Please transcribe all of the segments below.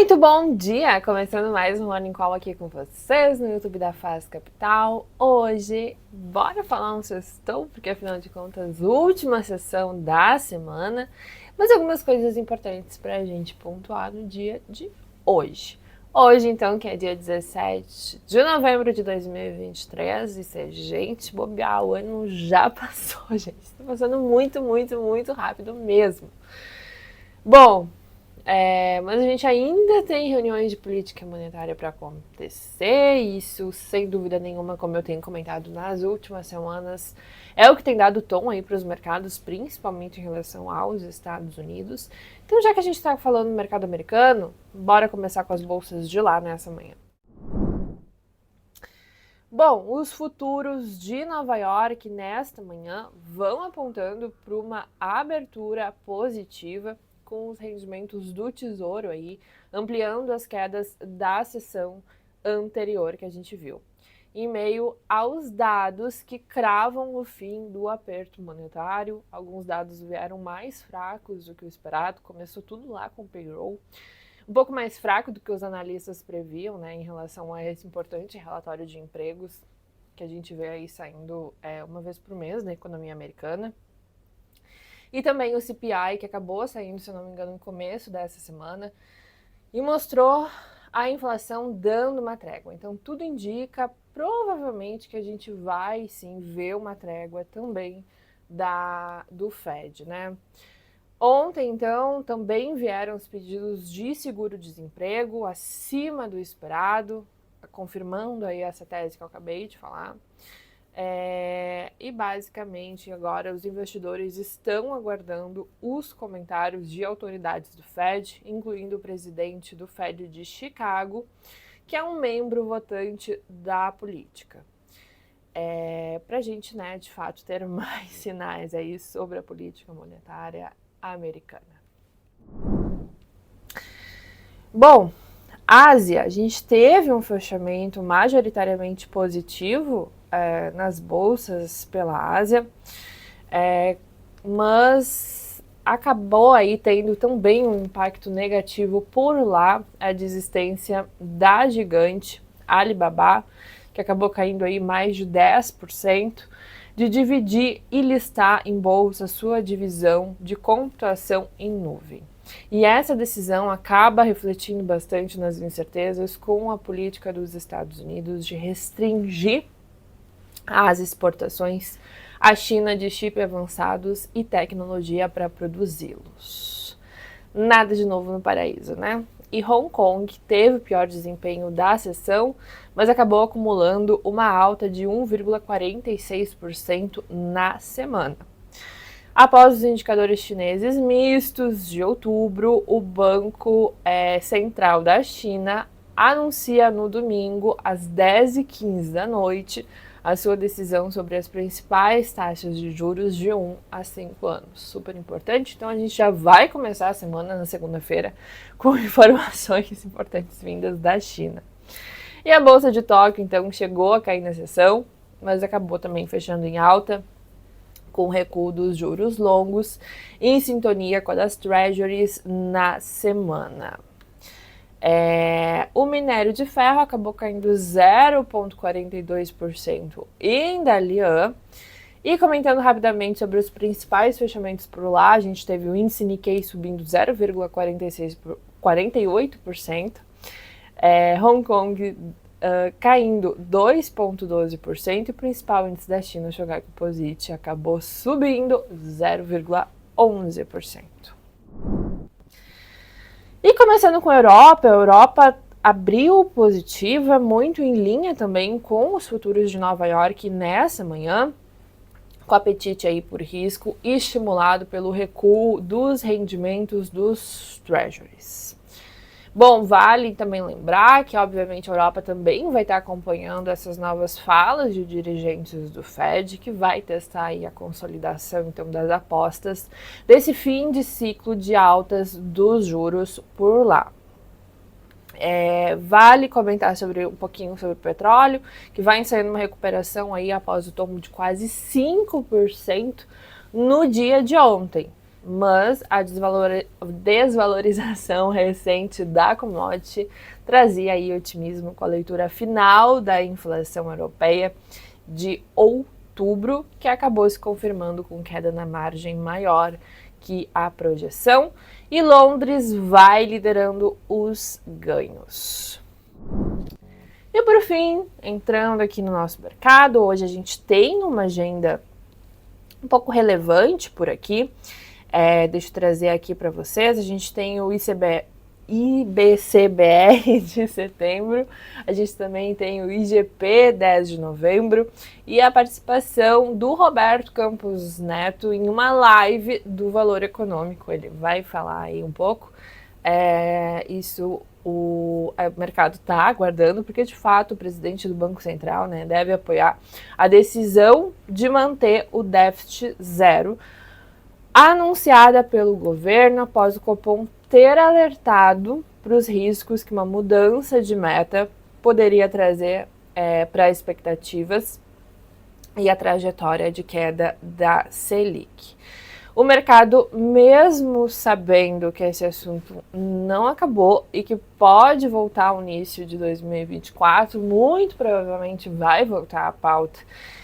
Muito bom dia! Começando mais um Morning Call aqui com vocês no YouTube da Fast Capital. Hoje, bora falar um sextou, porque afinal de contas, última sessão da semana, mas algumas coisas importantes pra gente pontuar no dia de hoje. Hoje, então, que é dia 17 de novembro de 2023, e se a gente bobear, o ano já passou, gente. Tá passando muito rápido mesmo. Bom, mas a gente ainda tem reuniões de política monetária para acontecer, isso sem dúvida nenhuma, como eu tenho comentado nas últimas semanas, é o que tem dado tom aí para os mercados, principalmente em relação aos Estados Unidos. Então, já que a gente está falando do mercado americano, bora começar com as bolsas de lá nessa manhã. Bom, os futuros de Nova York nesta manhã vão apontando para uma abertura positiva, com os rendimentos do Tesouro aí, ampliando as quedas da sessão anterior que a gente viu. Em meio aos dados que cravam o fim do aperto monetário, alguns dados vieram mais fracos do que o esperado, começou tudo lá com o payroll, um pouco mais fraco do que os analistas previam, né, em relação a esse importante relatório de empregos que a gente vê aí saindo uma vez por mês na economia americana. E também o CPI, que acabou saindo, se eu não me engano, no começo dessa semana, e mostrou a inflação dando uma trégua. Então, tudo indica, provavelmente, que a gente vai, sim, ver uma trégua também do Fed, né? Ontem, então, também vieram os pedidos de seguro-desemprego acima do esperado, confirmando aí essa tese que eu acabei de falar. E basicamente agora os investidores estão aguardando os comentários de autoridades do Fed, incluindo o presidente do Fed de Chicago, que é um membro votante da política. Para a gente, né, de fato, ter mais sinais aí sobre a política monetária americana. Bom, Ásia, a gente teve um fechamento majoritariamente positivo nas bolsas pela Ásia, mas acabou aí tendo também um impacto negativo por lá, a desistência da gigante Alibaba, que acabou caindo aí mais de 10%, de dividir e listar em bolsa sua divisão de computação em nuvem. E essa decisão acaba refletindo bastante nas incertezas com a política dos Estados Unidos de restringir as exportações à China de chip avançados e tecnologia para produzi-los. Nada de novo no paraíso, né? E Hong Kong teve o pior desempenho da sessão, mas acabou acumulando uma alta de 1,46% na semana. Após os indicadores chineses mistos de outubro, o Banco Central da China anuncia no domingo, às 10h15 da noite, a sua decisão sobre as principais taxas de juros de 1 a 5 anos. Super importante, então a gente já vai começar a semana na segunda-feira com informações importantes vindas da China. E a Bolsa de Tóquio, então, chegou a cair na sessão, mas acabou também fechando em alta, com recuo dos juros longos, em sintonia com a das Treasuries na semana. O minério de ferro acabou caindo 0,42% em Dalian. E comentando rapidamente sobre os principais fechamentos por lá, a gente teve o índice Nikkei subindo 0,48%, Hong Kong caindo 2,12%, e o principal índice da China, o Shanghai Composite, acabou subindo 0,11%. E começando com a Europa abriu positiva, muito em linha também com os futuros de Nova York nessa manhã, com apetite aí por risco, estimulado pelo recuo dos rendimentos dos Treasuries. Bom, vale também lembrar que, obviamente, a Europa também vai estar acompanhando essas novas falas de dirigentes do Fed, que vai testar aí a consolidação, então, das apostas desse fim de ciclo de altas dos juros por lá. Vale comentar um pouquinho sobre o petróleo, que vai ensaiando uma recuperação aí após o tombo de quase 5% no dia de ontem. mas a desvalorização recente da commodity trazia aí otimismo com a leitura final da inflação europeia de outubro, que acabou se confirmando com queda na margem maior que a projeção, e Londres vai liderando os ganhos. E por fim, entrando aqui no nosso mercado, hoje a gente tem uma agenda um pouco relevante por aqui. Deixa eu trazer aqui para vocês, a gente tem o IBCBR de setembro, a gente também tem o IGP 10 de novembro e a participação do Roberto Campos Neto em uma live do Valor Econômico. Ele vai falar aí um pouco, o mercado está aguardando, porque de fato o presidente do Banco Central, né, deve apoiar a decisão de manter o déficit zero anunciada pelo governo após o Copom ter alertado para os riscos que uma mudança de meta poderia trazer para expectativas e a trajetória de queda da Selic. O mercado, mesmo sabendo que esse assunto não acabou e que pode voltar ao início de 2024, muito provavelmente vai voltar à pauta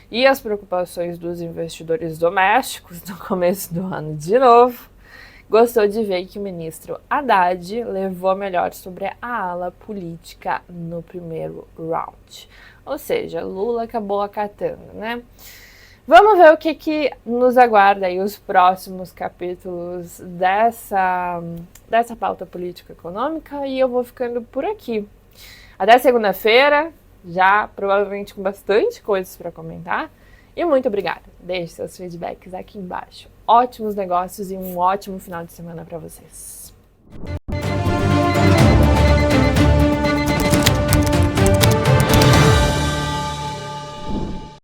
e as preocupações dos investidores domésticos no começo do ano de novo, gostou de ver que o ministro Haddad levou melhor sobre a ala política no primeiro round. Ou seja, Lula acabou acatando, né? Vamos ver o que nos aguarda aí os próximos capítulos dessa pauta política econômica, e eu vou ficando por aqui. Até segunda-feira, já provavelmente com bastante coisas para comentar. E muito obrigada. Deixe seus feedbacks aqui embaixo. Ótimos negócios e um ótimo final de semana para vocês.